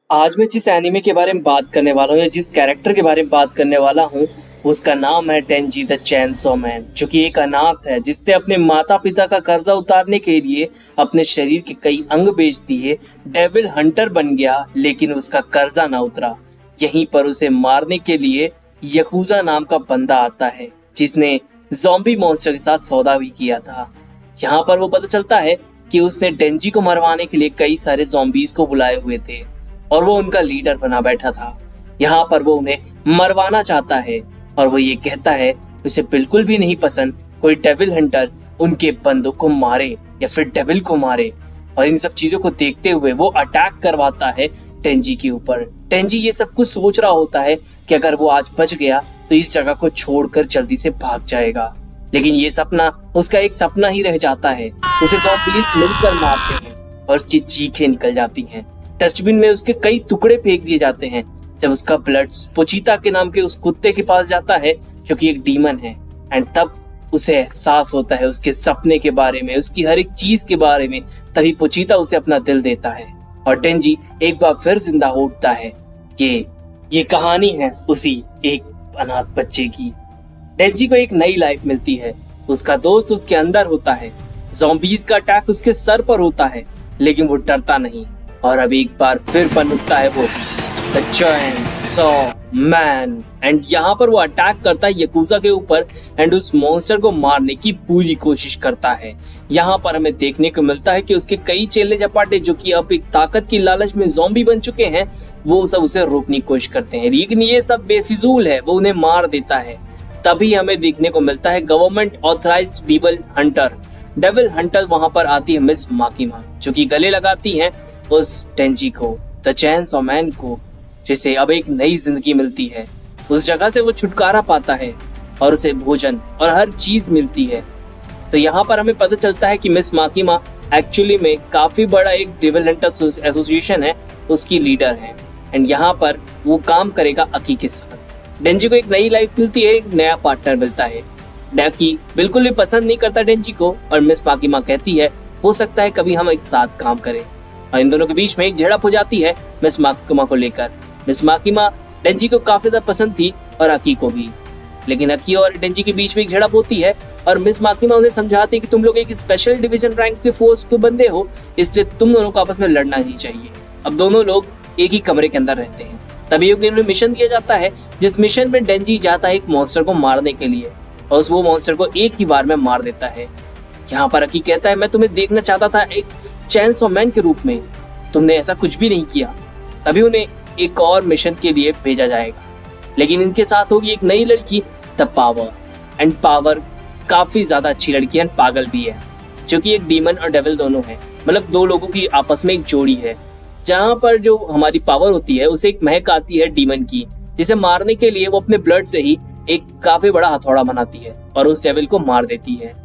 आज मैं जिस एनीमे के बारे में बात करने वाला हूँ या जिस कैरेक्टर के बारे में बात करने वाला हूँ उसका नाम है डेंजी द चेनसॉ मैन, जो कि एक अनाथ है जिसने अपने माता पिता का कर्जा उतारने के लिए अपने शरीर के कई अंग बेच दिए, डेविल हंटर बन गया लेकिन उसका कर्जा ना उतरा। यहीं पर उसे मारने के लिए यकूजा नाम का बंदा आता है जिसने ज़ॉम्बी मॉन्स्टर के साथ सौदा भी किया था। यहाँ पर वो पता चलता है कि उसने डेंजी को मरवाने के लिए कई सारे ज़ॉम्बीज को बुलाए हुए थे और वो उनका लीडर बना बैठा था। यहाँ पर वो उन्हें मरवाना चाहता है और वो ये कहता है उसे बिल्कुल भी नहीं पसंद कोई डेविल हंटर उनके बंदों को मारे या फिर डेविल को मारे। और इन सब चीजों को देखते हुए वो अटैक करवाता है डेंजी के ऊपर। डेंजी ये सब कुछ सोच रहा होता है कि अगर वो आज बच गया तो इस जगह को छोड़कर जल्दी से भाग जाएगा, लेकिन ये सपना उसका एक सपना ही रह जाता है। उसे ज़ॉम्बीज मिलकर मारते हैं और उसकी चीखें निकल जाती हैं। डस्टबिन में उसके कई टुकड़े फेंक दिए जाते हैं। जब उसका ब्लड पोचीता के नाम के उस कुत्ते के पास जाता है जो कि एक डीमन है, एंड तब उसे एहसास होता है उसके सपने के बारे में, उसकी हर एक चीज के बारे में। तभी पोचीता उसे अपना दिल देता है और डेंजी एक बार फिर जिंदा हो उठता है। ये कहानी है उसी एक अनाथ बच्चे की। डेंजी को एक नई लाइफ मिलती है, उसका दोस्त उसके अंदर होता है, ज़ॉम्बीज का अटैक उसके सर पर होता है लेकिन वो डरता नहीं और अब एक बार फिर बन उठता है वो द चेनसॉ मैन। एंड यहाँ पर वो अटैक करता है यकूजा के ऊपर एंड उस मॉन्स्टर को मारने की पूरी कोशिश करता है। यहाँ पर हमें देखने को मिलता है कि उसके कई चेले चपाटे जो कि अब एक ताकत की लालच में ज़ॉम्बी बन चुके हैं, वो सब उसे रोकने की कोशिश करते हैं, लेकिन ये सब बेफिजूल है, वो उन्हें मार देता है। तभी हमें देखने को मिलता है गवर्नमेंट ऑथराइज्ड डेविल हंटर वहां पर आती है मिस माकिमा, जो कि गले लगाती हैं उस डेंजी को, द चेनसॉ मैन को, जिसे अब एक नई जिंदगी मिलती है। उस जगह से वो छुटकारा पाता है और उसे भोजन और हर चीज मिलती है। तो यहाँ पर हमें पता चलता है कि मिस माकिमा एक्चुअली में काफी बड़ा एक डेविल हंटर एसोसिएशन है, उसकी लीडर है एंड यहाँ पर वो काम करेगा अकी के साथ। डेंजी को एक नई लाइफ मिलती है, एक नया पार्टनर मिलता है। अकी बिल्कुल भी पसंद नहीं करता डेंजी को और मिस माकिमा कहती है हो सकता है कभी हम एक साथ काम करें, और इन दोनों के बीच में एक झड़प हो जाती है मिस माकिमा को लेकर। मिस माकिमा डेंजी को काफी ज्यादा पसंद थी और अकी को भी, लेकिन अकी और डेंजी के बीच में एक झड़प होती है और मिस माकिमा उन्हें समझाती है कि तुम लोग एक स्पेशल डिवीजन रैंक के फोर्स के बंदे हो, इसलिए तुम दोनों को आपस में लड़ना नहीं चाहिए। अब दोनों लोग एक ही कमरे के अंदर रहते हैं। तभी उन्हें मिशन दिया जाता है, जिस मिशन में डेंजी जाता है एक मॉन्स्टर को मारने के लिए और वो मॉन्स्टर को एक ही बार में मार देता है। यहाँ पर अकी कहता है मैं तुम्हें देखना चाहता था एक चेनसॉ मैन के रूप में, तुमने ऐसा कुछ भी नहीं किया। तभी उन्हें एक और मिशन के लिए भेजा जाएगा, लेकिन इनके साथ होगी एक नई लड़की द पावर। एंड पावर काफी ज्यादा अच्छी लड़की है, पागल भी है, जो कि एक डीमन और डेविल दोनों है, मतलब दो लोगों की आपस में एक जोड़ी है। जहाँ पर जो हमारी पावर होती है उसे एक महक आती है डीमन की, जिसे मारने के लिए वो अपने ब्लड से ही एक काफी बड़ा हथौड़ा बनाती है और उस डेविल को मार देती है।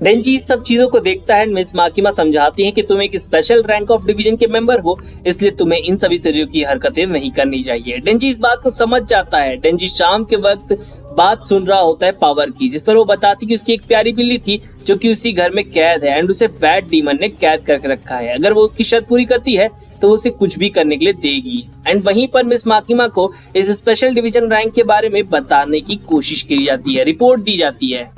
डेंजी इस सब चीजों को देखता है। मिस माकिमा समझाती है कि तुम एक स्पेशल रैंक ऑफ डिवीजन के मेंबर हो, इसलिए तुम्हें इन सभी तरह की हरकतें नहीं करनी चाहिए। डेंजी इस बात को समझ जाता है। डेंजी शाम के वक्त बात सुन रहा होता है पावर की, जिस पर वो बताती कि उसकी एक प्यारी बिल्ली थी जो कि उसी घर में कैद है एंड उसे बैड डीमन ने कैद करके रखा है। अगर वो उसकी शर्त पूरी करती है तो वो उसे कुछ भी करने के लिए देगी। एंड वहीं पर मिस माकिमा को इस स्पेशल डिवीजन रैंक के बारे में बताने की कोशिश की जाती है, रिपोर्ट दी जाती है।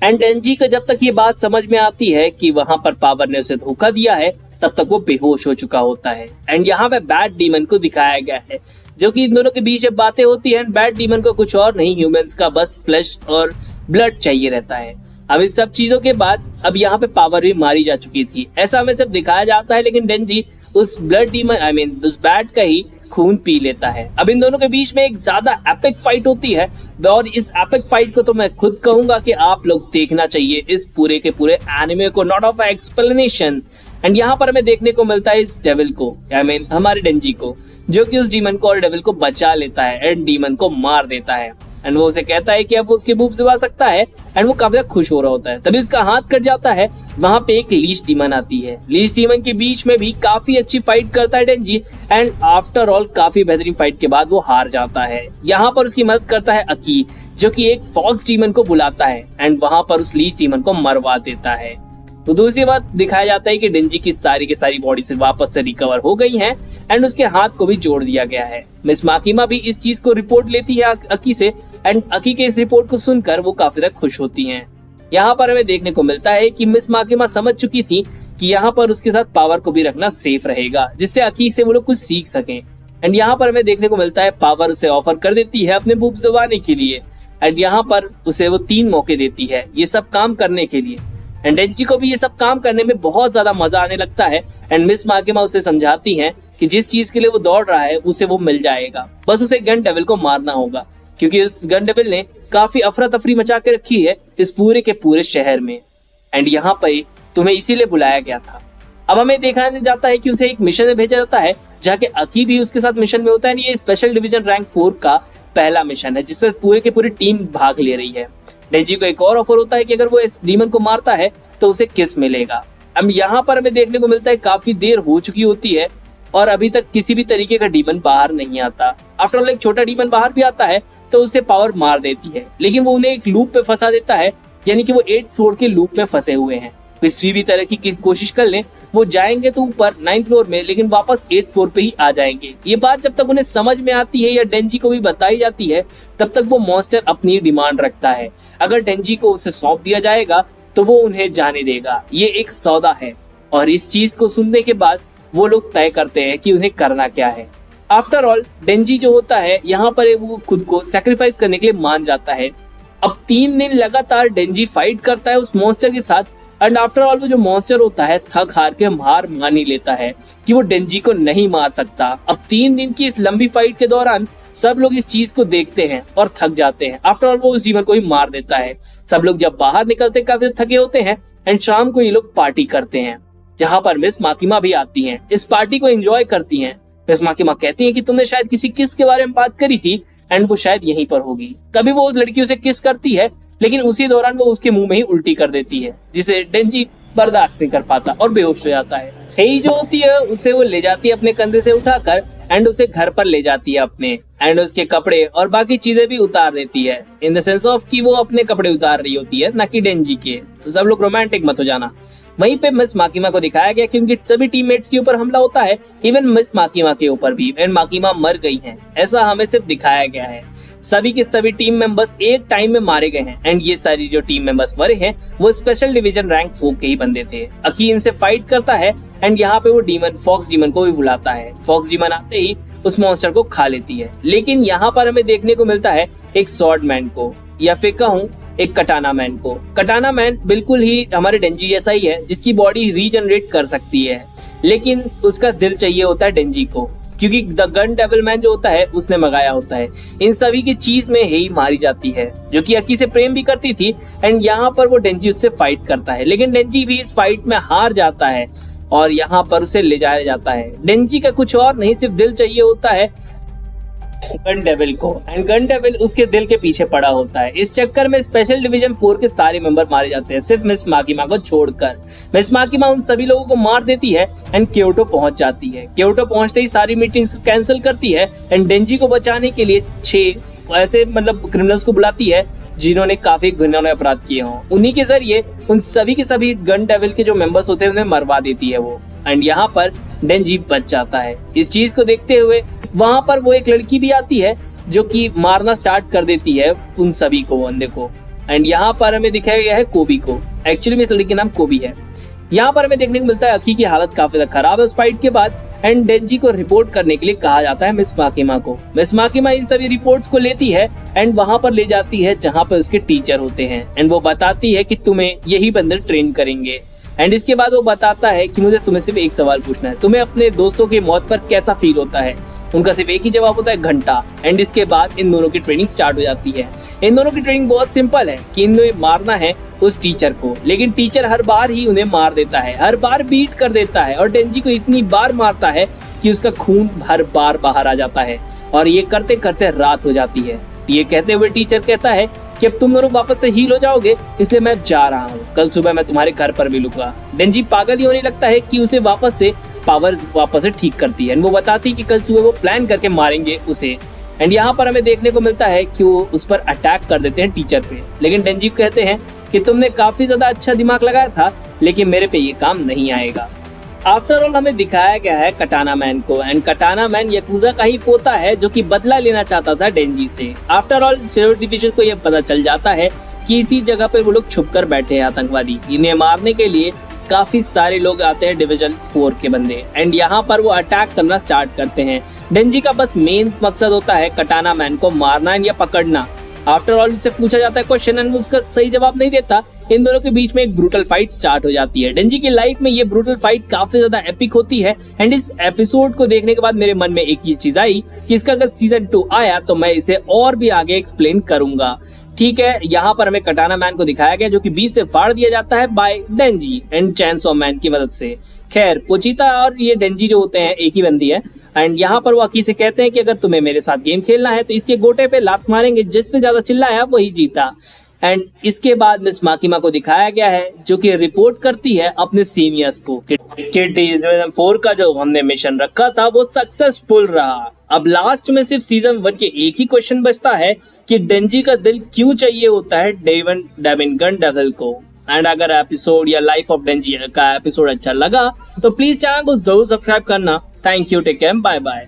एंड डेंजी को जब तक ये बात समझ में आती है कि वहां पर पावर ने उसे धोखा दिया है, तब तक वो बेहोश हो चुका होता है। एंड यहाँ पे बैड डीमन को दिखाया गया है, जो कि इन दोनों के बीच बातें होती हैं। बैड डीमन को कुछ और नहीं, ह्यूमंस का बस फ्लैश और ब्लड चाहिए रहता है। अब इस सब चीजों के बाद अब यहाँ पे पावर भी मारी जा चुकी थी, ऐसा हमें सिर्फ दिखाया जाता है, लेकिन डेंजी उस ब्लड डीमन उस बैड का ही खून पी लेता है। अब इन दोनों के बीच में एक ज्यादा एपिक फाइट होती है और इस एपिक फाइट को तो मैं खुद कहूंगा कि आप लोग देखना चाहिए इस पूरे के पूरे एनिमे को, नॉट ऑफ एक्सप्लेनेशन। एंड यहाँ पर हमें देखने को मिलता है इस डेविल को, हमारे डेंजी को, जो कि उस डीमन को और डेविल को बचा लेता है एंड डीमन को मार देता है। एंड वो उसे कहता है कि अब वो उसके बूब दबा सकता है एंड वो काफी खुश हो रहा होता है। तभी उसका हाथ कट जाता है। वहां पे एक लीच डीमन आती है। लीच डीमन के बीच में भी काफी अच्छी फाइट करता है डेंजी एंड आफ्टर ऑल काफी बेहतरीन फाइट के बाद वो हार जाता है। यहाँ पर उसकी मदद करता है अकी, जो कि एक फॉक्स डीमन को बुलाता है एंड वहां पर उस लीच डीमन को मरवा देता है। तो दूसरी बात दिखाया जाता है कि डेंजी की सारी के सारी बॉडी से वापस से रिकवर हो गई हैं एंड उसके हाथ को भी जोड़ दिया गया है। मिस माकिमा भी इस चीज को रिपोर्ट लेती है अकी से एंड अकी के इस रिपोर्ट को सुनकर वो काफी ज्यादा खुश होती हैं। यहाँ पर हमें देखने को मिलता है कि मिस माकिमा समझ चुकी थी कि यहाँ पर उसके साथ पावर को भी रखना सेफ रहेगा, जिससे अकी से वो लोग कुछ सीख सकें। एंड यहाँ पर हमें देखने को मिलता है पावर उसे ऑफर कर देती है अपने बूब्स दबाने के लिए एंड यहाँ पर उसे वो 3 मौके देती है ये सब काम करने के लिए। एंड डेंजी को भी ये सब काम करने में बहुत ज्यादा मजा आने लगता है एंड मिस माकिमा उसे समझाती हैं कि जिस चीज के लिए वो दौड़ रहा है उसे वो मिल जाएगा, बस उसे गन डेविल को मारना होगा, क्योंकि उस गन डेविल ने काफी अफरा तफरी मचा के रखी है इस पूरे के पूरे शहर में। एंड यहाँ पे तुम्हें इसीलिए बुलाया गया था। अब हमें देखा जाता है कि उसे एक मिशन में भेजा जाता है जहाँ के अकी भी उसके साथ मिशन में होता है। ये स्पेशल डिवीजन रैंक 4 का पहला मिशन है जिसमें पूरे के पूरी टीम भाग ले रही है। डेंजी को एक और ऑफर होता है कि अगर वो इस डीमन को मारता है तो उसे किस मिलेगा। अब यहाँ पर हमें देखने को मिलता है काफी देर हो चुकी होती है और अभी तक किसी भी तरीके का डीमन बाहर नहीं आता। आफ्टर ऑल एक छोटा डीमन बाहर भी आता है तो उसे पावर मार देती है, लेकिन वो उन्हें एक लूप पे फंसा देता है, यानी कि वो 8th फ्लोर के लूप में फंसे हुए हैं। किसी भी तरह की कोशिश कर लें वो जाएंगे तो ऊपर 9th फ्लोर में, लेकिन वापस 8th फ्लोर पे ही आ जाएंगे। ये बात जब तक उन्हें समझ में आती है या डेंजी को भी बताई जाती है तब तक वो मॉन्स्टर अपनी डिमांड रखता है। अगर डेंजी को उसे सौंप दिया जाएगा तो वो उन्हें जाने देगा, ये एक सौदा है। और इस चीज को सुनने के बाद वो लोग तय करते हैं कि उन्हें करना क्या है। आफ्टर ऑल डेंजी जो होता है यहाँ पर वो खुद को सैक्रिफाइस करने के लिए मान जाता है। अब 3 दिन लगातार डेंजी फाइट करता है उस मॉन्स्टर के साथ एंड आफ्टर ऑल वो जो मॉन्स्टर होता है थक हार के हार मान ही लेता है कि वो डेंजी को नहीं मार सकता। अब 3 दिन की इस लंबी फाइट के दौरान सब लोग इस चीज को देखते हैं और थक जाते हैं। आफ्टर ऑल वो उस डीमन को ही मार देता है। सब लोग जब बाहर निकलते काफी थके होते हैं एंड शाम को ये लोग पार्टी करते हैं जहाँ पर मिस माकिमा भी आती हैं। इस पार्टी को एंजॉय करती हैं। मिस माकिमा कहती हैं कि तुमने शायद किसी किस के बारे में बात करी थी एंड वो शायद यहीं पर होगी। तभी वो लड़की उसे किस करती है, लेकिन उसी दौरान वो उसके मुंह में ही उल्टी कर देती है, जिसे डेंजी बर्दाश्त नहीं कर पाता और बेहोश हो जाता है। हेई जो होती है उसे वो ले जाती है अपने कंधे से उठाकर एंड उसे घर पर ले जाती है अपने एंड उसके कपड़े और बाकी चीजें भी उतार देती है, इन द सेंस ऑफ कि वो अपने कपड़े उतार रही होती है ना कि डेंजी के। तो सब लोग रोमांटिक मत हो जाना। वहीं पे मिस माकिमा को दिखाया गया क्योंकि सभी टीममेट्स के ऊपर हमला होता है, इवन मिस माकिमा के ऊपर भी, एंड माकिमा मर गई हैं ऐसा हमें सिर्फ दिखाया गया है। सभी के सभी टीम मेंबर्स एक टाइम में मारे गए हैं एंड ये सारी जो टीम मेंबर्स मरे हैं वो स्पेशल डिवीजन रैंक 4 के ही बंदे थे। अकी इनसे फाइट करता है एंड यहाँ पे वो डीमन फॉक्स डीमन को भी बुलाता है। फॉक्स डीमन आते ही उस मॉन्स्टर को खा लेती है, लेकिन यहाँ पर हमें देखने को मिलता है एक स्वॉर्ड मैन को, या फिर कहूँ एक कटाना मैन को। कटाना मैन बिल्कुल ही हमारे डेंजी जैसा ही है जिसकी बॉडी रीजनरेट कर सकती है, लेकिन उसका दिल चाहिए होता है डेंजी को, क्योंकि द गन डेविल मैन जो होता है उसने मंगाया होता है। इन सभी की चीज में हेई मारी जाती है जो कि अकी से प्रेम भी करती थी एंड यहाँ पर वो डेंजी उससे फाइट करता है, लेकिन डेंजी भी इस फाइट में हार जाता है और यहाँ पर उसे ले जाया जाता है। डेंजी का कुछ और नहीं, सिर्फ दिल चाहिए होता है गन डेविल को एंड गन डेविल उसके दिल के पीछे पड़ा होता है। इस चक्कर में स्पेशल डिवीजन 4 के सारे मेंबर मारे जाते हैं सिर्फ मिस माकिमा को छोड़कर। मिस माकिमा उन सभी लोगों को मार देती है एंड क्योटो पहुंच जाती है। क्योटो पहुंचते ही सारी मीटिंग्स को कैंसिल करती है एंड डेंजी को बचाने के लिए 6 ऐसे क्रिमिनल्स को बुलाती है जिन्होंने काफी घिनौने अपराध किए हों। उन्हीं के जरिए उन सभी के सभी गन डेविल के जो मेंबर्स होते हैं उन्हें मरवा देती है वो, एंड यहाँ पर डेंजी बच जाता है। इस चीज को देखते हुए वहां पर वो एक लड़की भी आती है जो कि मारना स्टार्ट कर देती है उन सभी को, बंदे को। एंड यहाँ पर हमें दिखाया गया है कोबी को। एक्चुअली में इस लड़की का नाम कोबी है। यहाँ पर हमें देखने को मिलता है अकी की हालत काफी ज्यादा खराब है उस फाइट के बाद एंड डेंजी को रिपोर्ट करने के लिए कहा जाता है मिस माकिमा को। मिस माकिमा इन सभी रिपोर्ट्स को लेती है एंड वहां पर ले जाती है जहां पर उसके टीचर होते हैं एंड वो बताती है कि तुम्हें यही बंदे ट्रेन करेंगे। एंड इसके बाद वो बताता है कि मुझे तुम्हें सिर्फ एक सवाल पूछना है, तुम्हें अपने दोस्तों की मौत पर कैसा फील होता है। उनका सिर्फ एक ही जवाब होता है, घंटा। एंड इसके बाद इन दोनों की ट्रेनिंग स्टार्ट हो जाती है। इन दोनों की ट्रेनिंग बहुत सिंपल है कि इन्हें मारना है उस टीचर को, लेकिन टीचर हर बार ही उन्हें मार देता है, हर बार बीट कर देता है और डेंजी को इतनी बार मारता है कि उसका खून हर बार बाहर आ जाता है और ये करते करते रात हो जाती है। ये कहते हुए टीचर कहता है कि अब तुम दोनों वापस से हील हो जाओगे, इसलिए मैं जा रहा हूँ, कल सुबह मैं तुम्हारे घर पर मिलूंगा। डेंजी पागल ही होने लगता है कि उसे वापस से पावर वापस से ठीक करती है। वो बताती है कि कल सुबह वो प्लान करके मारेंगे उसे। एंड यहाँ पर हमें देखने को मिलता है कि वो उस पर अटैक कर देते हैं टीचर पे, लेकिन डेंजी कहते हैं कि तुमने काफी ज्यादा अच्छा दिमाग लगाया था, लेकिन मेरे पे ये काम नहीं आएगा। आफ्टर ऑल हमें दिखाया गया है कटाना मैन को, एंड कटाना मैन याकुजा का ही पोता है जो कि बदला लेना चाहता था डेंजी से। आफ्टर ऑल ज़ीरो डिवीजन को यह पता चल जाता है कि इसी जगह पे वो लोग छुप कर बैठे हैं आतंकवादी। इन्हें मारने के लिए काफी सारे लोग आते हैं डिवीजन 4 के बंदे, एंड यहाँ पर वो अटैक करना स्टार्ट करते हैं। डेंजी का बस मेन मकसद होता है कटाना मैन को मारना या पकड़ना। आफ्टर ऑल से पूछा जाता है क्वेश्चन एंड उसका सही जवाब नहीं देता। इन दोनों के बीच में एक ब्रूटल फाइट स्टार्ट हो जाती है। डेंजी की लाइफ में ये ब्रूटल फाइट काफी ज्यादा एपिक होती है, एंड इस एपिसोड को देखने के बाद मेरे मन में एक ही चीज आई कि इसका अगर सीजन 2 आया तो मैं इसे और भी आगे एक्सप्लेन करूंगा। ठीक है, यहाँ पर हमें कटाना मैन को दिखाया गया जो कि बीच से फाड़ दिया जाता है बाय डेंजी एंड चैनसॉ मैन की मदद से। खैर, पोचिता और ये डेंजी जो होते हैं एक ही बंदी है, एंड यहाँ पर वो अकी से कहते हैं कि अगर तुम्हें मेरे साथ गेम खेलना है तो इसके गोटे पे लात मारेंगे, जिस पे ज्यादा चिल्लाया वही जीता। एंड इसके बाद मिस माकिमा को दिखाया गया है जो कि रिपोर्ट करती है अपने सीनियर्स को कि सीजन 4 का जो हमने मिशन रखा था वो सक्सेसफुल रहा। अब लास्ट में सिर्फ सीजन 1 के एक ही क्वेश्चन बचता है कि डेंजी का दिल क्यों चाहिए होता है डेवन डेविनगन डगल को। एंड अगर एपिसोड या लाइफ ऑफ डेंजी का एपिसोड अच्छा लगा तो प्लीज चैनल को जरूर सब्सक्राइब करना। Thank you, take care, bye bye.